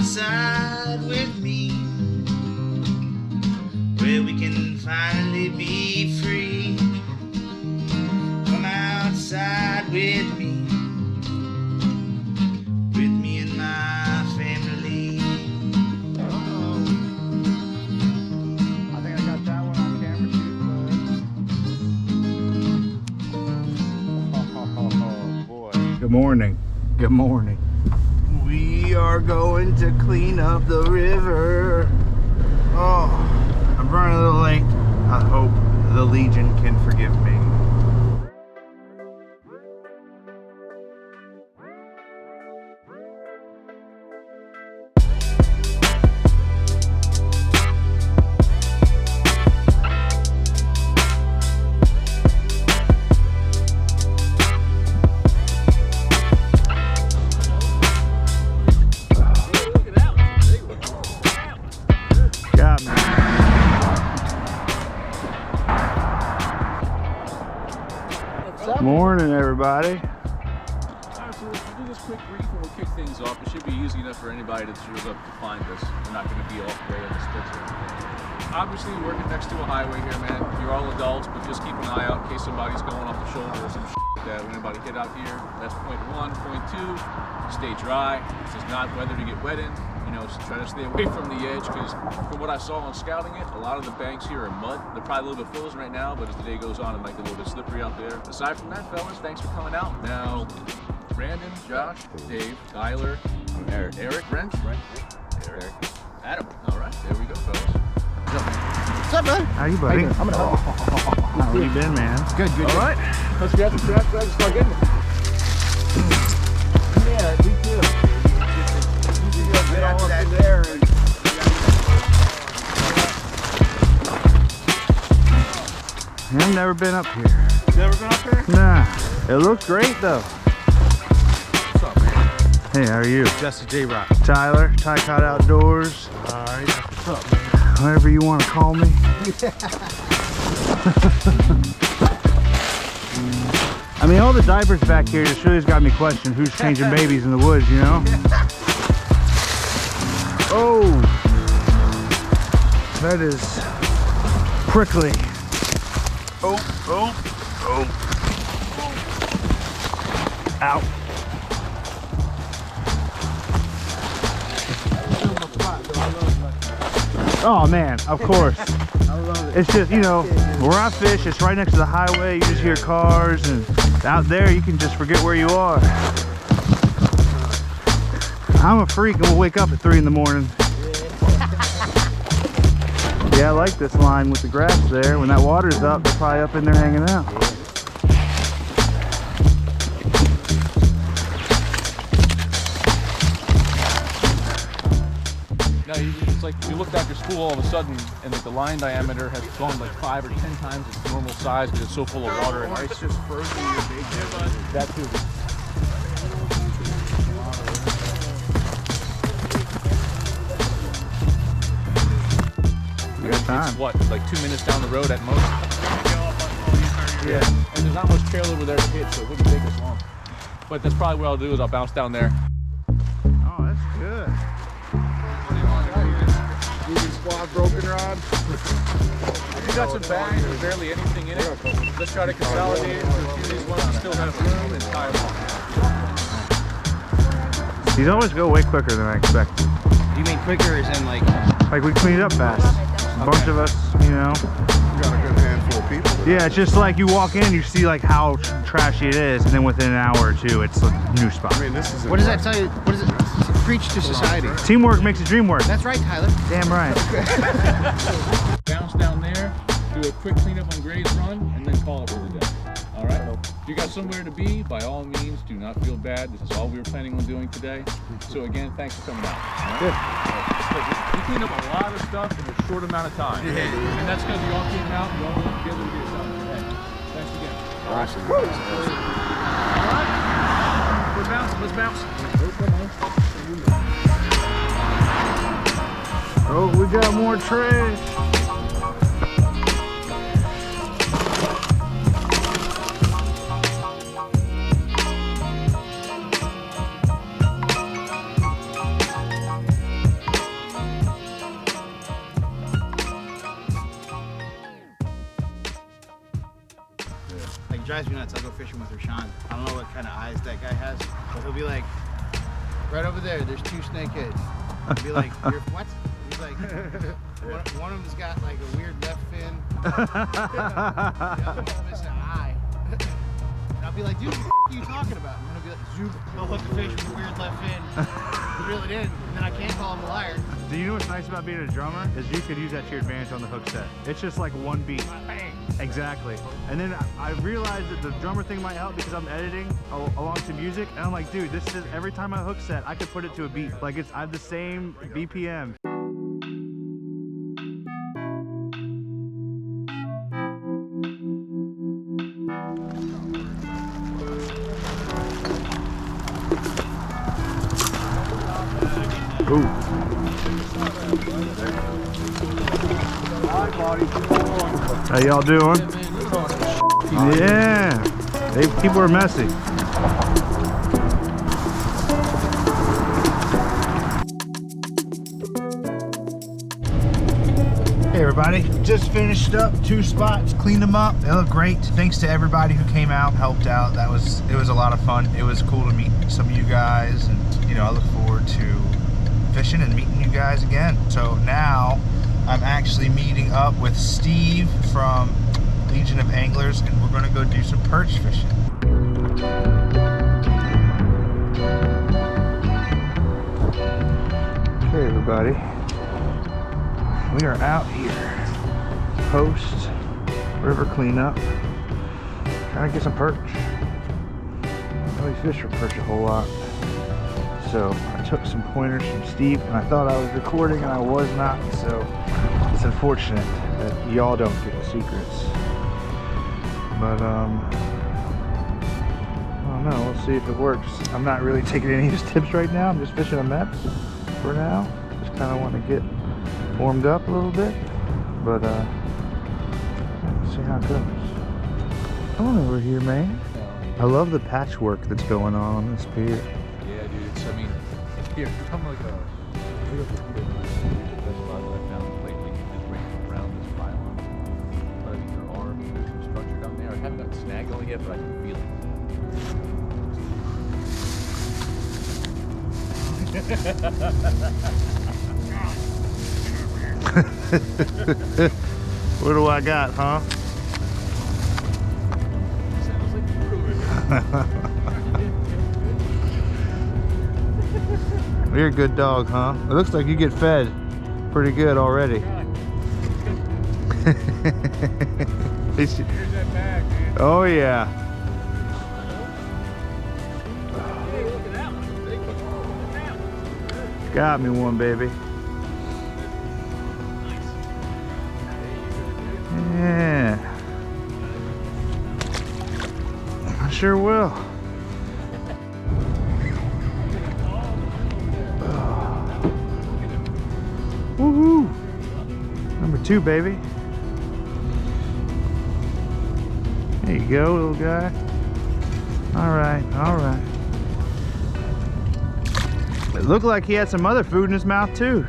outside with me, where we can finally be free. Come outside with me and my family. I think I got that one on camera too, bud. Oh boy. Good morning. Good morning. We are going to clean up the river. Oh, I'm running a little late. I hope the Legion can forgive me. Morning, everybody. Alright, so we'll do this quick brief and we'll kick things off. It should be easy enough for anybody that shows up to find us. We're not going to be off way in the splits or anything. Obviously, you're working next to a highway here, man. You're all adults, but just keep an eye out in case somebody's going off the shoulder or some shit like that. When anybody hit out here, that's point one. Point two, stay dry. This is not weather to get wet in. You know, just try to stay away from the edge, because from what I saw on scouting it, a lot of the banks here are mud. They're probably a little bit frozen right now, but as the day goes on, it might get a little bit slippery out there. Aside from that, fellas, thanks for coming out. Now, Brandon, Josh, Dave, Tyler, Eric, Brent, Eric, Adam. All right, there we go, fellas. What's up, man? How you, buddy? I'm gonna How you been, man? Good. All right, let's get to start getting it. Yeah, me too. Get all up in there and I've never been up here. never been up here? Nah. It looks great, though. What's up, man? Hey, how are you? Jesse J Rock. Tyler, KamboTrout Outdoors. Alright, what's up, man? Whatever you want to call me. I mean, all the diapers back here just really has got me questioning who's changing babies in the woods, you know? Oh, that is prickly. Oh. Ow. Oh man, of course. I love it. It's just, you know, where I fish, it's right next to the highway. You just hear cars, and out there you can just forget where you are. I'm a freak and we'll wake up at 3 in the morning. Yeah, I like this line with the grass there. When that water's up, they're probably up in there hanging out. Now, it's like you looked after school all of a sudden, and like the line diameter has gone like 5 or 10 times its normal size because it's so full of water and ice. Just frozen your big head. That too. You got time. It's what, like 2 minutes down the road at most? Yeah. And there's not much trail over there to hit, so it wouldn't take us long. But that's probably what I'll do is I'll bounce down there. Oh, that's good. Moving squad broken rod. You got some bags, there's barely anything in it. Let's try to consolidate it for a few of these ones that still have room and tie them off. These always go way quicker than I expected. You mean quicker as in like... Like we clean it up fast. A bunch of us, you know. You got a good handful of people. Yeah, it's just like you walk in, you see like how trashy it is, and then within an hour or two, it's a new spot. I mean, this is. What does that tell you? What does it preach to society? Teamwork makes the dream work. That's right, Tyler. Damn right. Bounce down there, do a quick cleanup on Gray's run, and then call it for the day. All right? If you got somewhere to be, by all means, do not feel bad. This is all we were planning on doing today. So again, thanks for coming out. All right? We cleaned up a lot of stuff in a short amount of time. And that's because we all came out, we all worked together to get it done. Hey, thanks again. Awesome. All right? Let's bounce. Let's bounce. Oh, we got more trash. drives me nuts. I'll go fishing with Rashawn. I don't know what kind of eyes that guy has, but he'll be like, right over there, there's 2 snakeheads. I'll be like, you're what? He's like, one of them's got like a weird left fin. The other one's missing an eye. And I'll be like, dude, what are you talking about? I'm gonna be like, zoom, I'll hook the fish with a weird left fin, reel it in, and then I can't call him a liar. Do you know what's nice about being a drummer? Is you could use that to your advantage on the hook set. It's just like one beat. Bang. Exactly. And then I realized that the drummer thing might help because I'm editing along to music. And I'm like, dude, this is every time I hook set, I could put it to a beat. Like I have the same BPM. Ooh. How y'all doing? Yeah. People are messy. Hey everybody, just finished up 2 spots, cleaned them up. They look great. Thanks to everybody who came out, helped out. It was a lot of fun. It was cool to meet some of you guys, and you know, I look forward to fishing and meeting you guys again. So now I'm actually meeting up with Steve from Legion of Anglers, and we're gonna go do some perch fishing. Okay everybody, we are out here post river cleanup, trying to get some perch. I don't really fish for perch a whole lot, so I took some pointers from Steve, and I thought I was recording and I was not, so it's unfortunate that y'all don't get the secrets. But I don't know, we'll see if it works. I'm not really taking any of his tips right now. I'm just fishing a Mep for now. Just kind of want to get warmed up a little bit, but let's see how it goes. Come on over here, man. I love the patchwork that's going on this pier. Yeah, dude. It's, I mean, here, come like a. The best spot that I found lately is right around this pylon. But I mean, your arms, there's some structure down there. I haven't got snag on it yet, but I can feel it. What do I got, huh? Sounds like You're a good dog, huh? It looks like you get fed pretty good already. Here's that bag, man. Oh yeah. Hey, look at that one. Big one. Look at that one. Got me one, baby. Yeah. I sure will. Woohoo! Number 2, baby. There you go, little guy. All right, all right. It looked like he had some other food in his mouth too.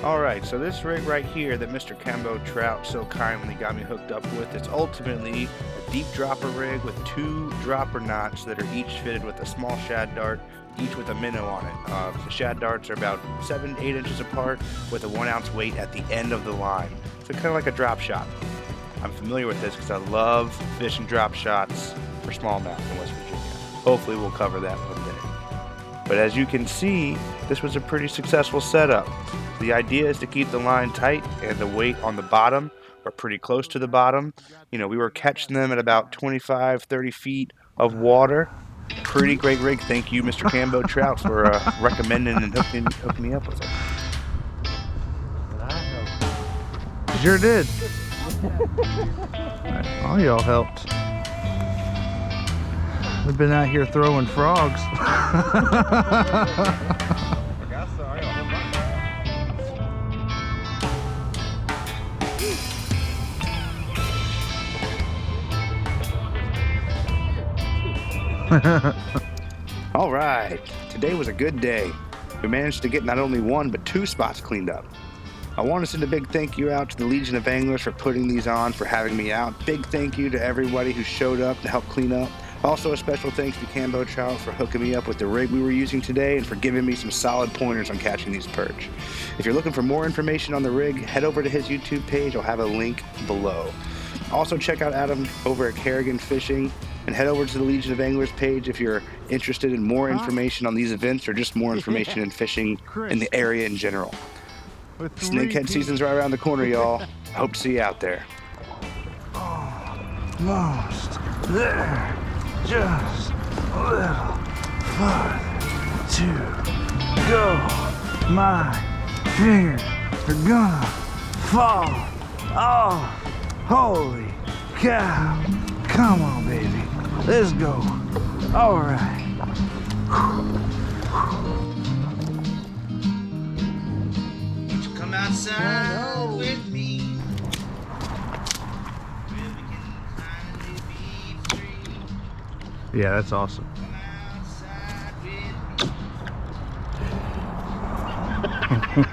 Alright, so this rig right here that Mr. KamboTrout so kindly got me hooked up with, it's ultimately a deep dropper rig with 2 dropper knots that are each fitted with a small shad dart, each with a minnow on it. The shad darts are about 7 to 8 inches apart with a 1 ounce weight at the end of the line. So kind of like a drop shot. I'm familiar with this because I love fishing drop shots for smallmouth in West Virginia. Hopefully we'll cover that one day. But as you can see, this was a pretty successful setup. The idea is to keep the line tight and the weight on the bottom or pretty close to the bottom. You know, we were catching them at about 25, 30 feet of water. Pretty great rig. Thank you, Mr. KamboTrout, for recommending and hooking me up with it. Sure did. All y'all helped. We've been out here throwing frogs. All right, today was a good day. We managed to get not only 1 but 2 spots cleaned up. I want to send a big thank you out to the Legion of Anglers for putting these on, for having me out. Big thank you to everybody who showed up to help clean up. Also a special thanks to KamboTrout for hooking me up with the rig we were using today and for giving me some solid pointers on catching these perch. If you're looking for more information on the rig, head over to his YouTube page. I'll have a link below. Also check out Adam over at Kerrigan Fishing, and head over to the Legion of Anglers page if you're interested in more information on these events or just more information in fishing in the area in general. Snakehead season's right around the corner, y'all. I hope to see you out there. Almost there. Just a little farther to go. My fingers are gonna fall off. Holy cow. Come on, baby. Let's go. All right. Won't you come outside with me? Where we can finally be free. Yeah, that's awesome. Come outside with me.